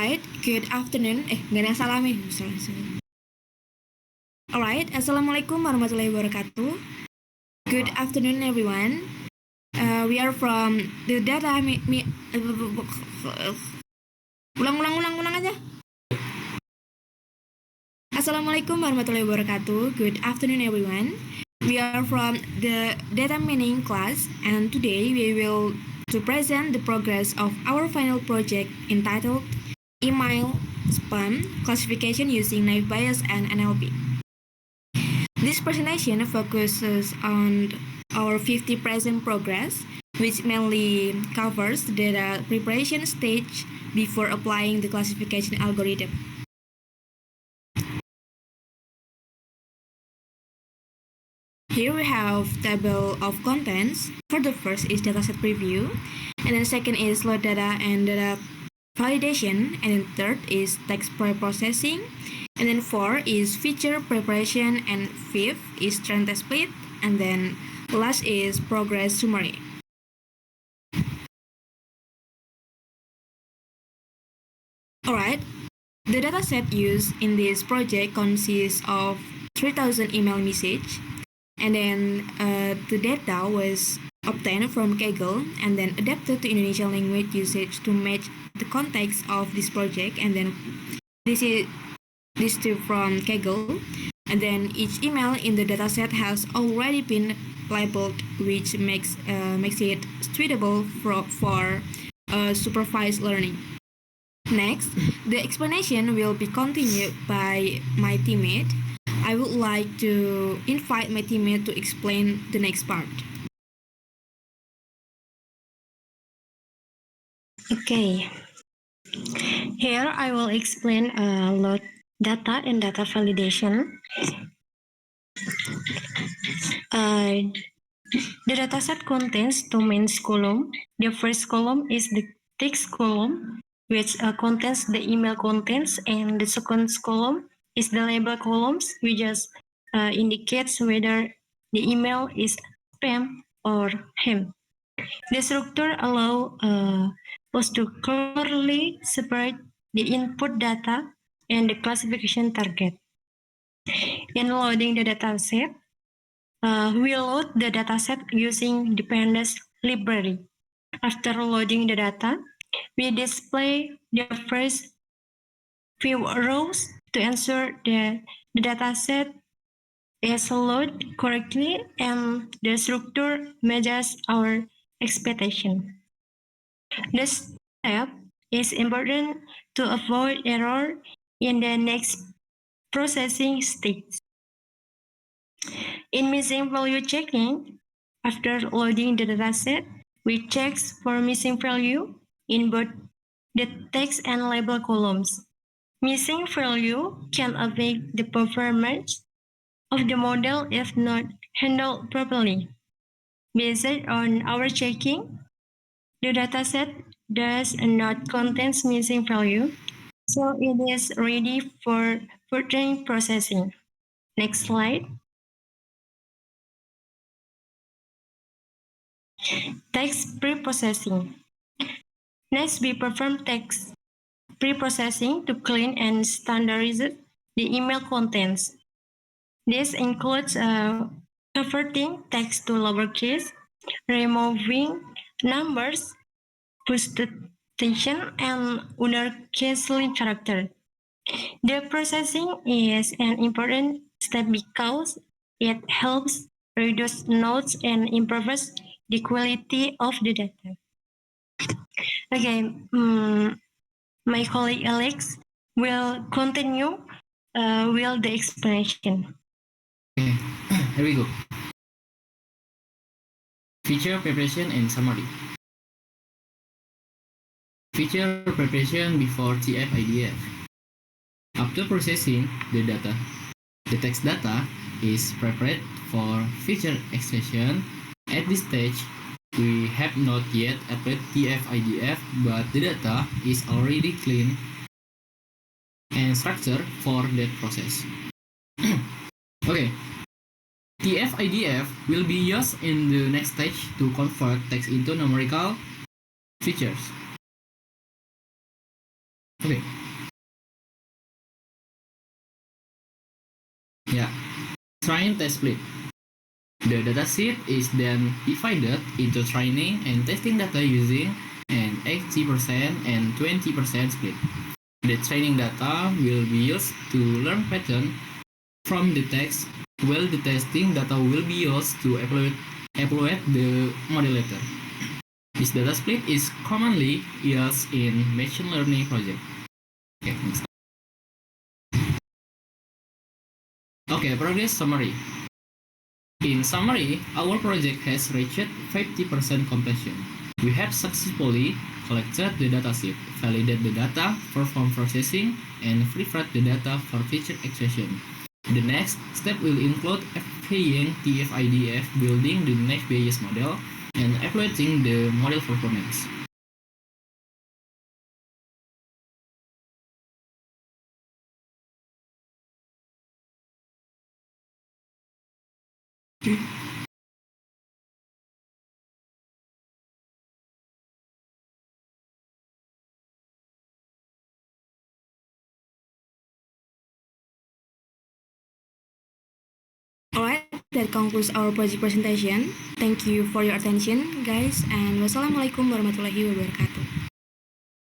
Alright, good afternoon. Nggak ada yang salah nih. Salah. Alright, Assalamualaikum warahmatullahi wabarakatuh. Good afternoon, everyone. We are from the data. Ulang aja. Assalamualaikum warahmatullahi wabarakatuh. Good afternoon, everyone. We are from the data mining class, and today we will to present the progress of our final project entitled Email Spam Classification using Naive Bayes and NLP. This presentation focuses on our 50 present progress, which mainly covers the data preparation stage before applying the classification algorithm. Here we have table of contents. For the first is dataset preview, and then second is load data and data validation, and then third is text preprocessing, and then four is feature preparation, and fifth is trend test split, and then last is progress summary. Alright, the dataset used in this project consists of 3,000 email message, and then the data was obtained from Kaggle and then adapted to Indonesian language usage to match the context of this project, and then this two from Kaggle, and then each email in the dataset has already been labeled, which makes it suitable for supervised learning. Next, the explanation will be continued by my teammate. I would like to invite my teammate to explain the next part. Okay. Here I will explain load data and data validation. The dataset contains two main columns. The first column is the text column, which contains the email contents, and the second column is the label columns, which just indicates whether the email is spam or ham. The structure allows us to clearly separate the input data and the classification target. In loading the dataset, we load the dataset using dependency library. After loading the data, we display the first few rows to ensure that the dataset is loaded correctly and the structure matches our expectation. This step is important to avoid error in the next processing stage. In missing value checking, after loading the dataset, we check for missing value in both the text and label columns. Missing value can affect the performance of the model if not handled properly. Based on our checking, the dataset does not contain missing value, so it is ready for further processing. Next slide. Text preprocessing. Next, we perform text preprocessing to clean and standardize the email contents. This includes converting text to lowercase, removing numbers, punctuation, and uppercase character. The processing is an important step because it helps reduce nodes and improves the quality of the data. Okay, my colleague Alex will continue with the explanation. Okay, here we go. Feature preparation and summary. Feature preparation before TF-IDF. After processing the data, the text data is prepared for feature extraction. At this stage, we have not yet applied TF-IDF, but the data is already clean and structured for that process. Okay, TF-IDF will be used in the next stage to convert text into numerical features. Okay. Train test split. The dataset is then divided into training and testing data using an 80% and 20% split. The training data will be used to learn pattern from the text, while the testing data will be used to evaluate the model later. This data split is commonly used in machine learning project. Okay, next. Okay, progress summary. In summary, our project has reached 50% completion. We have successfully collected the dataset, validated the data, performed processing, and prepared the data for feature extraction. The next step will include applying TF-IDF, building the next Bayes model, and evaluating the model performance. Alright, that concludes our project presentation. Thank you for your attention, guys, and wassalamualaikum warahmatullahi wabarakatuh.